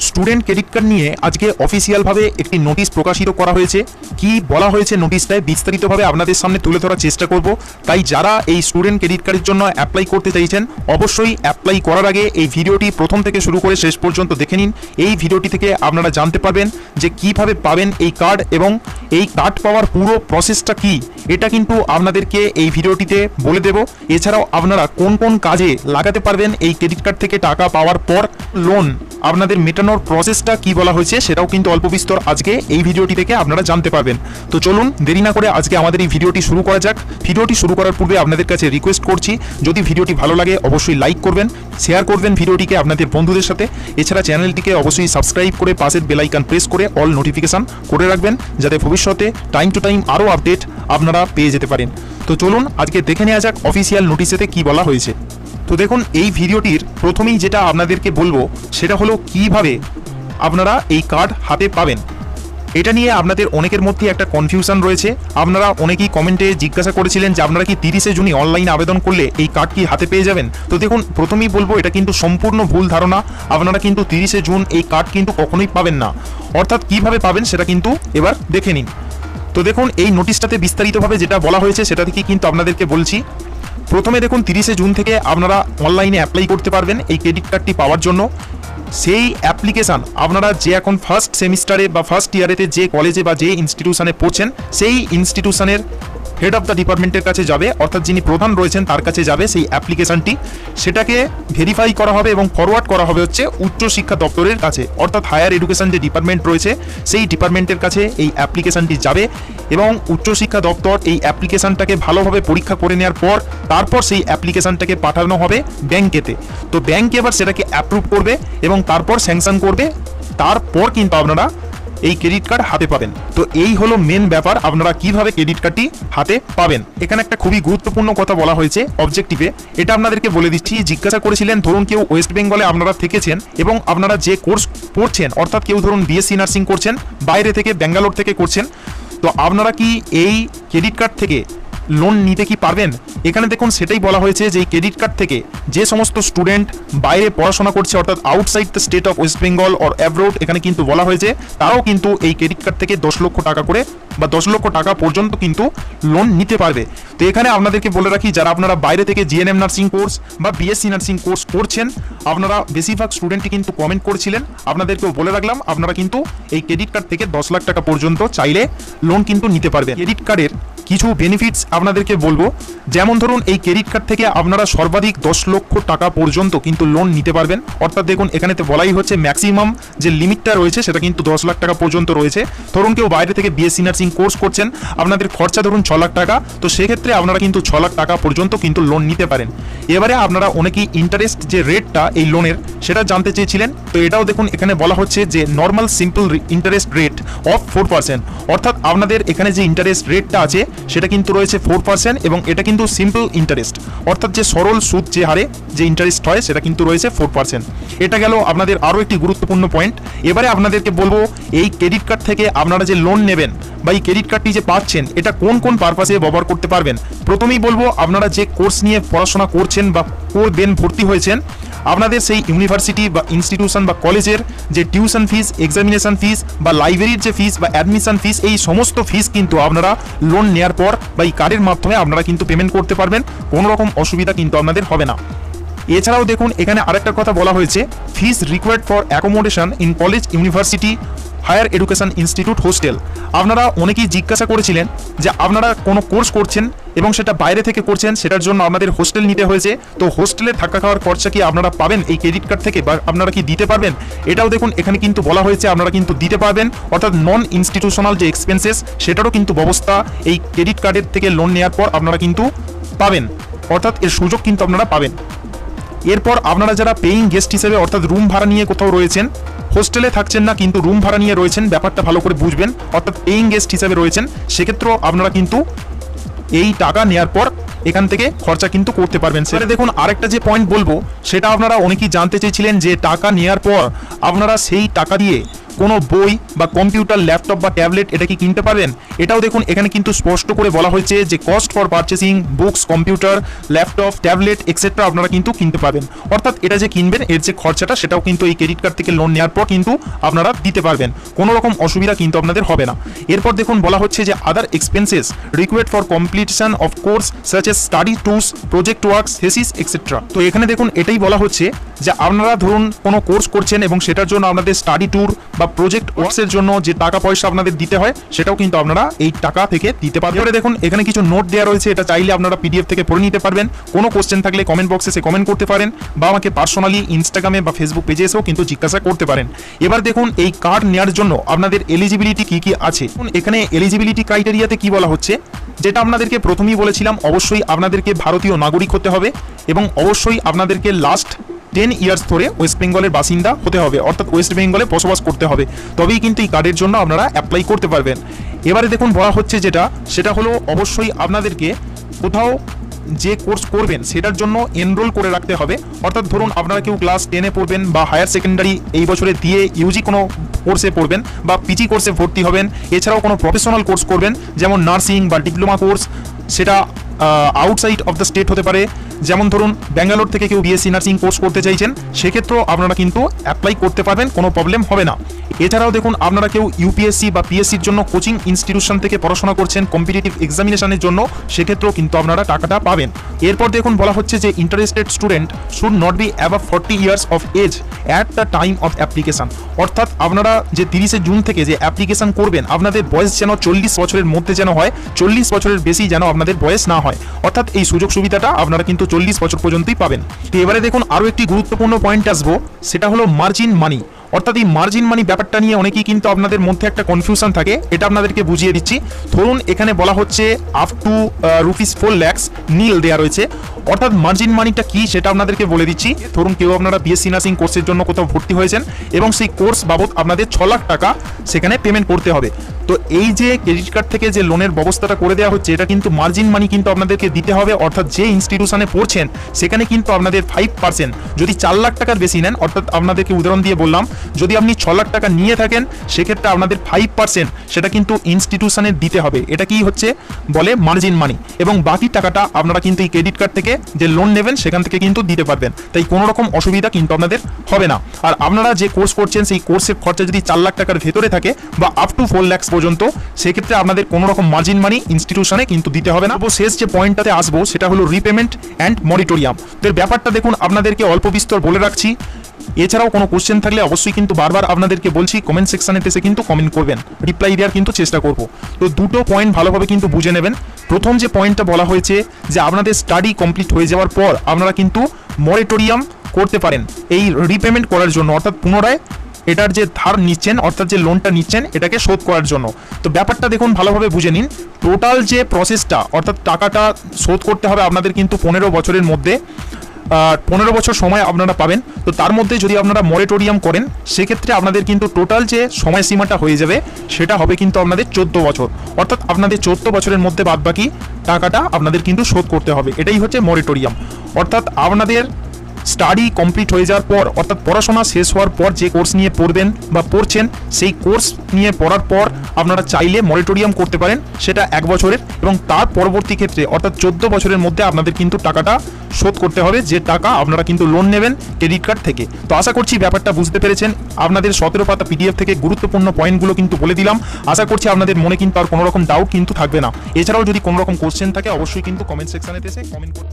Student credit card নিয়ে আজকে অফিসিয়ালভাবে একটি নোটিশ প্রকাশিত করা হয়েছে। কি বলা হয়েছে নোটিশটায় বিস্তারিতভাবে আপনাদের সামনে তুলে ধরার চেষ্টা করব। তাই যারা এই স্টুডেন্ট ক্রেডিট কার্ডের জন্য অ্যাপ্লাই করতে চাইছেন অবশ্যই অ্যাপ্লাই করার আগে এই ভিডিওটি প্রথম থেকে শুরু করে শেষ পর্যন্ত দেখে নিন। এই ভিডিওটি থেকে আপনারা জানতে পারবেন যে কিভাবে পাবেন এই কার্ড এবং এই কার্ড পাওয়ার পুরো প্রসেসটা কি, এটা কিন্তু আপনাদেরকে এই ভিডিওটিতে বলে দেব। এছাড়াও আপনারা কোন কোন কাজে লাগাতে পারবেন এই ক্রেডিট কার্ড থেকে টাকা পাওয়ার পর, লোন আপনাদের মেটানোর প্রসেসটা কি বলা হয়েছে সেটাও কিন্তু অল্প বিস্তর আজকে এই ভিডিওটি থেকে আপনারা জানতে পারবেন। তো চলুন দেরি না করে আজকে আমাদের এই ভিডিওটি শুরু করা যাক। ভিডিওটি শুরু করার পূর্বে আপনাদের কাছে রিকোয়েস্ট করছি, যদি ভিডিওটি ভালো লাগে অবশ্যই লাইক করবেন, শেয়ার করবেন ভিডিওটিকে আপনাদের বন্ধুদের সাথে। এছাড়া চ্যানেলটিকে অবশ্যই সাবস্ক্রাইব করে পাশের বেল আইকন প্রেস করে অল নোটিফিকেশন করে রাখবেন, যাতে ভবিষ্যতে টাইম টু টাইম আরও আপডেট আপনারা পেয়ে যেতে পারেন। তো চলুন আজকে দেখে নেওয়া যাক অফিসিয়াল নোটিশেতে কি বলা হয়েছে। তো দেখুন, এই ভিডিওটির প্রথমেই যেটা আপনাদেরকে বলবো সেটা হলো কিভাবে আপনারা এই কার্ড হাতে পাবেন। এটা নিয়ে আপনাদের অনেকের মধ্যে একটা কনফিউশন রয়েছে। আপনারা অনেকেই কমেন্টে জিজ্ঞাসা করেছিলেন যে আপনারা কি 30শে জুনই অনলাইনে আবেদন করলে এই কার্ড কি হাতে পেয়ে যাবেন। তো দেখুন, প্রথমেই বলবো এটা কিন্তু সম্পূর্ণ ভুল ধারণা। আপনারা কিন্তু 30শে জুন এই কার্ড কিন্তু কখনোই পাবেন না। অর্থাৎ কিভাবে পাবেন সেটা কিন্তু এবার দেখে নিন। তো দেখুন, এই নোটিশটাতে বিস্তারিতভাবে যেটা বলা হয়েছে সেটা থেকে কিন্তু আপনাদেরকে বলছি। প্রথমে দেখুন, 30শে জুন থেকে আপনারা অনলাইনে অ্যাপ্লাই করতে পারবেন এই ক্রেডিট কার্ডটি পাওয়ার জন্য। সেই অ্যাপ্লিকেশান আপনারা যে এখন ফার্স্ট সেমিস্টারে বা ফার্স্ট ইয়ারেতে যে কলেজে বা যে ইনস্টিটিউশনে পড়ছেন সেই ইনস্টিটিউশনের হেড অফ দ্য ডিপার্টমেন্টের কাছে যাবে, অর্থাৎ যিনি প্রধান রয়েছেন তার কাছে যাবে সেই অ্যাপ্লিকেশানটি। সেটাকে ভেরিফাই করা হবে এবং ফরওয়ার্ড করা হবে হচ্ছে উচ্চশিক্ষা দপ্তরের কাছে, অর্থাৎ হায়ার এডুকেশন যে ডিপার্টমেন্ট রয়েছে সেই ডিপার্টমেন্টের কাছে এই অ্যাপ্লিকেশানটি যাবে এবং উচ্চশিক্ষা দপ্তর এই অ্যাপ্লিকেশানটাকে ভালোভাবে পরীক্ষা করে নেওয়ার পর তারপর সেই অ্যাপ্লিকেশানটাকে পাঠানো হবে ব্যাংকেতে। তো ব্যাংক এবার সেটাকে অ্যাপ্রুভ করবে এবং তারপর স্যাংশন করবে, তারপর কিন্তু আপনারা এই ক্রেডিট কার্ড হাতে পাবেন। তো এই হলো মেন ব্যাপার, আপনারা কিভাবে ক্রেডিট কার্ডটি হাতে পাবেন। এখানে একটা খুবই গুরুত্বপূর্ণ কথা বলা হয়েছে অবজেক্টিভে, এটা আপনাদেরকে বলে দিচ্ছি। জিজ্ঞাসা করেছিলেন, ধরুন কেউ ওয়েস্ট বেঙ্গলে আপনারা থেকেছেন এবং আপনারা যে কোর্স পড়ছেন, অর্থাৎ কেউ ধরুন বিএসসি নার্সিং করছেন, বাইরে থেকে ব্যাঙ্গালোর থেকে করছেন, তো আপনারা কি এই ক্রেডিট কার্ড থেকে লোন নিতে কি পারবেন। এখানে দেখুন সেটাই বলা হয়েছে যে এই ক্রেডিট কার্ড থেকে যে সমস্ত স্টুডেন্ট বাইরে পড়াশোনা করছে, অর্থাৎ outside the state of West Bengal or abroad, এখানে কিন্তু বলা হয়েছে তারাও কিন্তু এই ক্রেডিট কার্ড থেকে 10 লক্ষ টাকা করে বা 10 লক্ষ টাকা পর্যন্ত কিন্তু লোন নিতে পারবে। তো এখানে আপনাদেরকে বলে রাখি, যারা আপনারা বাইরে থেকে জিএনএম নার্সিং কোর্স বা বিএসসি নার্সিং কোর্স করছেন, আপনারা বেশিরভাগ স্টুডেন্টই কিন্তু কমেন্ট করেছিলেন, আপনাদেরকেও বলে রাখলাম আপনারা কিন্তু এই ক্রেডিট কার্ড থেকে 10 লাখ টাকা পর্যন্ত চাইলে লোন কিন্তু নিতে পারবেন। ক্রেডিট কার্ডের কিছু বেনিফিটস আপনাদেরকে বলবো, যেমন ধরুন এই ক্রেডিট কার্ড থেকে আপনারা সর্বাধিক 10 লক্ষ টাকা পর্যন্ত কিন্তু লোন নিতে পারবেন। অর্থাৎ দেখুন এখানে তো বলাই হচ্ছে ম্যাক্সিমাম যে লিমিটটা রয়েছে সেটা কিন্তু 10 লাখ টাকা পর্যন্ত রয়েছে। ধরুন কেউ বাইরে থেকে বিএসসি নার্সিং কোর্স করছেন, আপনাদের খরচা ধরুন 6 লাখ টাকা, তো সেক্ষেত্রে আপনারা কিন্তু 6 লাখ টাকা পর্যন্ত কিন্তু লোন নিতে পারেন। এবারে আপনারা অনেকেই ইন্টারেস্ট যে রেটটা এই লোনের সেটা জানতে চেয়েছিলেন, তো এটাও দেখুন এখানে বলা হচ্ছে যে normal simple interest rate of 4%, অর্থাৎ আপনাদের এখানে যে ইন্টারেস্ট রেটটা আছে সেটা কিন্তু রয়েছে 4% এবং এটা কিন্তু সিম্পল ইন্টারেস্ট, অর্থাৎ যে সরল সুদ যে হারে যে ইন্টারেস্ট হয় সেটা কিন্তু রয়েছে 4%। এটা গেল আপনাদের আরও একটি গুরুত্বপূর্ণ পয়েন্ট। এবারে আপনাদেরকে বলবো এই ক্রেডিট কার্ড থেকে আপনারা যে লোন নেবেন বা এই ক্রেডিট কার্ডটি যে পাচ্ছেন এটা কোন কোন পারপাসে ব্যবহার করতে পারবেন। প্রথমেই বলবো, আপনারা যে কোর্স নিয়ে পড়াশোনা করছেন বা করবেন, ভর্তি হয়েছেন, আপনাদের সেই ইউনিভার্সিটি বা ইনস্টিটিউশন বা কলেজের যে টিউশন ফিস, এক্সামিনেশন ফিস বা লাইব্রেরির যে ফিস বা অ্যাডমিশন ফিস, এই সমস্ত ফিস কিন্তু আপনারা লোন নেওয়ার পর বা এই কার্ডের মাধ্যমে আপনারা কিন্তু পেমেন্ট করতে পারবেন, কোনো রকম অসুবিধা কিন্তু আপনাদের হবে না। এছাড়াও দেখুন এখানে আরেকটা কথা বলা হয়েছে, fees required for accommodation in college, university, higher education institute, hostel. আপনারা অনেকেই জিজ্ঞাসা করেছিলেন যে আপনারা কোনো কোর্স করছেন এবং সেটা বাইরে থেকে করছেন, সেটার জন্য আপনাদের হোস্টেল নিতে হয়েছে, তো হোস্টেলে থাকা খাওয়ার খরচা কি আপনারা পাবেন এই ক্রেডিট কার্ড থেকে বা আপনারা কি দিতে পারবেন। এটাও দেখুন এখানে কিন্তু বলা হয়েছে আপনারা কিন্তু দিতে পারবেন, অর্থাৎ নন ইনস্টিটিউশনাল যে এক্সপেন্সেস সেটারও কিন্তু ব্যবস্থা এই ক্রেডিট কার্ডের থেকে লোন নেওয়ার পর আপনারা কিন্তু পাবেন, অর্থাৎ এর সুযোগ কিন্তু আপনারা পাবেন। এরপর আপনারা যারা পেইং গেস্ট হিসেবে, অর্থাৎ রুম ভাড়া নিয়ে কোথাও রয়েছেন, হোস্টেলে থাকছেন না কিন্তু রুম ভাড়া নিয়ে রয়েছেন, ব্যাপারটা ভালো করে বুঝবেন, অর্থাৎ পেইং গেস্ট হিসেবে রয়েছেন, সেক্ষেত্রেও আপনারা কিন্তু এই টাকা নেওয়ার পর এখান থেকে খরচা কিন্তু করতে পারবেন। সেটা দেখুন আরেকটা যে পয়েন্ট বলবো, সেটা আপনারা অনেকেই জানতে চেয়েছিলেন যে টাকা নেওয়ার পর আপনারা সেই টাকা দিয়ে কোনো বই বা কম্পিউটার, ল্যাপটপ বা ট্যাবলেট এটা কি কিনতে পারবেন? এটাও দেখুন এখানে কিন্তু স্পষ্ট করে বলা হয়েছে যে cost for purchasing books, computer, laptop, tablet etcetera আপনারা কিন্তু কিনতে পারবেন। অর্থাৎ এটা যে কিনবেন এর যে খরচাটা সেটাও কিন্তু এই ক্রেডিট কার্ড থেকে লোন নেওয়ার পর কিন্তু আপনারা দিতে পারবেন, কোনো রকম অসুবিধা কিন্তু আপনাদের হবে না। এরপর দেখুন বলা হচ্ছে যে আদার expenses required for completion of course such as study tools, project works, thesis etcetera. তো এখানে দেখুন এটাই বলা হচ্ছে যে আপনারা ধরুন কোনো কোর্স করছেন এবং সেটার জন্য আপনাদের স্টাডি ট্যুর বা প্রজেক্ট ওয়ার্কসের জন্য যে টাকা পয়সা আপনাদের দিতে হয় সেটাও কিন্তু আপনারা এই টাকা থেকে দিতে পারবেন। এবারে দেখুন এখানে কিছু নোট দেওয়া রয়েছে, এটা চাইলে আপনারা পিডিএফ থেকে পড়ে নিতে পারবেন। কোনো কোশ্চেন থাকলে কমেন্ট বক্সে এসে কমেন্ট করতে পারেন বা আমাকে পার্সোনালি ইনস্টাগ্রামে বা ফেসবুক পেজে এসেও কিন্তু জিজ্ঞাসা করতে পারেন। এবার দেখুন এই কার্ড নেওয়ার জন্য আপনাদের এলিজিবিলিটি কি কি আছে। এখানে এলিজিবিলিটি ক্রাইটেরিয়াতে কি বলা হচ্ছে, যেটা আপনাদেরকে প্রথমেই বলেছিলাম, অবশ্যই আপনাদেরকে ভারতীয় নাগরিক হতে হবে এবং অবশ্যই আপনাদেরকে লাস্ট 10 ইয়ার্স ধরে ওয়েস্ট বেঙ্গলের বাসিন্দা হতে হবে, অর্থাৎ ওয়েস্ট বেঙ্গলে বসবাস করতে হবে, তবেই কিন্তু এই কার্ডের জন্য আপনারা অ্যাপ্লাই করতে পারবেন। এবারে দেখুন বলা হচ্ছে সেটা হলো অবশ্যই আপনাদেরকে কোথাও যে কোর্স করবেন সেটার জন্য এনরোল করে রাখতে হবে। অর্থাৎ ধরুন আপনারা কেউ ক্লাস 10-এ পড়বেন বা হায়ার সেকেন্ডারি এই বছরে দিয়ে ইউজি কোনো কোর্সে পড়বেন বা পিজি কোর্সে ভর্তি হবেন, এছাড়াও কোনো প্রফেশনাল কোর্স করবেন যেমন নার্সিং বা ডিপ্লোমা কোর্স, সেটা আউটসাইড অফ দ্য স্টেট হতে পারে। যেমন ধরুন ব্যাঙ্গালোর থেকে কেউ বিএসসি নার্সিং কোর্স করতে চাইছেন, সেক্ষেত্রেও আপনারা কিন্তু অ্যাপ্লাই করতে পারবেন, কোনো প্রবলেম হবে না। এছাড়াও দেখুন আপনারা কেউ ইউপিএসসি বা পিএসসির জন্য কোচিং ইনস্টিটিউশন থেকে পড়াশোনা করছেন কম্পিটিটিভ এক্সামিনেশনের জন্য, সেক্ষেত্রেও কিন্তু আপনারা টাকাটা পাবেন। এরপর দেখুন বলা হচ্ছে যে interested student should not be above 40 years of age at the time of application. অর্থাৎ আপনারা যে 30শে জুন থেকে যে অ্যাপ্লিকেশন করবেন, আপনাদের বয়স যেন 40 বছরের মধ্যে যেন হয়, 40 বছরের বেশি যেন আপনাদের বয়স না হয়। অর্থাৎ এই সুযোগ সুবিধাটা আপনারা কিন্তু 40 বছর পর্যন্তই পাবেন। তো এবারে দেখুন আরও একটি গুরুত্বপূর্ণ পয়েন্ট আসবো, সেটা হলো মার্জিন মানি। অর্থাৎ এই মার্জিন মানি ব্যাপারটা নিয়ে অনেকেই কিন্তু আপনাদের মধ্যে একটা কনফিউশন থাকে, এটা আপনাদেরকে বুঝিয়ে দিচ্ছি। ধরুন এখানে বলা হচ্ছে আপ টু ₹4 লাখ নীল দেওয়া রয়েছে। অর্থাৎ মার্জিন মানিটা কি সেটা আপনাদেরকে বলে দিচ্ছি। ধরুন কেউ আপনারা বিএসসি নার্সিং কোর্সের জন্য কোথাও ভর্তি হয়েছেন এবং সেই কোর্স বাবদ আপনাদের 6 লাখ টাকা সেখানে পেমেন্ট করতে হবে। তো এই যে ক্রেডিট কার্ড থেকে যে লোনের ব্যবস্থাটা করে দেওয়া হচ্ছে, এটা কিন্তু মার্জিন মানি কিন্তু আপনাদেরকে দিতে হবে। অর্থাৎ যে ইনস্টিটিউশনে পড়ছেন সেখানে কিন্তু আপনাদের 5%, যদি 4 লাখ টাকার বেশি নেন, অর্থাৎ আপনাদেরকে উদাহরণ দিয়ে বললাম, যদি আপনি 6 লাখ টাকা নিয়ে থাকেন সেক্ষেত্রে আপনাদের 5% সেটা কিন্তু ইনস্টিটিউশনে দিতে হবে। এটা কি হচ্ছে বলে মার্জিন মানি, এবং বাকি টাকাটা আপনারা কিন্তু এই ক্রেডিট কার্ড থেকে যে লোন নেবেন সেখান থেকে কিন্তু দিতে পারবেন। তাই কোনো রকম অসুবিধা কিন্তু আপনাদের হবে না। আর আপনারা যে কোর্স করছেন সেই কোর্সের খরচা যদি 4 লাখ টাকার ভেতরে থাকে বা আপ টু 4 লাখ পর্যন্ত, সেক্ষেত্রে আপনাদের কোনো রকম মার্জিন মানি ইনস্টিটিউশনে কিন্তু দিতে হবে না। শেষ যে পয়েন্টটাতে আসবো সেটা হলো রিপেমেন্ট অ্যান্ড মনিটোরিয়াম। এর ব্যাপারটা দেখুন আপনাদেরকে অল্প বিস্তর বলে রাখছি। এছাড়াও কোনো কোশ্চেন থাকলে অবশ্যই কিন্তু বারবার আপনাদেরকে বলছি কমেন্ট সেকশনে এসে কিন্তু কমেন্ট করবেন, রিপ্লাই দেওয়ার কিন্তু চেষ্টা করব। তো দুটো পয়েন্ট ভালোভাবে কিন্তু বুঝে নেবেন। প্রথম যে পয়েন্টটা বলা হয়েছে যে আপনাদের স্টাডি কমপ্লিট হয়ে যাওয়ার পর আপনারা কিন্তু মনিটোরিয়াম করতে পারেন এই রিপেমেন্ট করার জন্য, অর্থাৎ পুনরায় এটার যে ধার নিচ্ছেন অর্থাৎ যে লোনটা নিচ্ছেন এটাকে শোধ করার জন্য। তো ব্যাপারটা দেখুন ভালোভাবে বুঝে নিন। টোটাল যে প্রসেসটা অর্থাৎ টাকাটা শোধ করতে হবে আপনাদের কিন্তু 15 বছরের মধ্যে, 15 বছর সময় আপনারা পাবেন। তো তার মধ্যে যদি আপনারা মরিটোরিয়াম করেন সেক্ষেত্রে আপনাদের কিন্তু টোটাল যে সময়সীমাটা হয়ে যাবে সেটা হবে কিন্তু আপনাদের 14 বছর। অর্থাৎ আপনাদের 14 বছরের মধ্যে বাদবাকি টাকাটা আপনাদের কিন্তু শোধ করতে হবে। এটাই হচ্ছে মরিটোরিয়াম। অর্থাৎ আপনাদের স্টাডি কমপ্লিট হয়ে যাওয়ার পর, অর্থাৎ পড়াশোনা শেষ হওয়ার পর যে কোর্স নিয়ে পড়বেন বা পড়ছেন সেই কোর্স নিয়ে পড়ার পর আপনারা চাইলে মরিটোরিয়াম করতে পারেন, সেটা 1 বছরের, এবং তার পরবর্তী ক্ষেত্রে অর্থাৎ 14 বছরের মধ্যে আপনাদের কিন্তু টাকাটা শোধ করতে হবে, যে টাকা আপনারা কিন্তু লোন নেবেন ক্রেডিট কার্ড থেকে। তো আশা করছি ব্যাপারটা বুঝতে পেরেছেন। আপনাদের 17 পাতা পিডিএফ থেকে গুরুত্বপূর্ণ পয়েন্টগুলো কিন্তু বলে দিলাম। আশা করছি আপনাদের মনে কিন্তু আর কোনো রকম ডাউট কিন্তু থাকবে না। এছাড়াও যদি কোনো রকম কোশ্চেন থাকে অবশ্যই কিন্তু কমেন্ট সেকশনে এসে কমেন্ট করুন।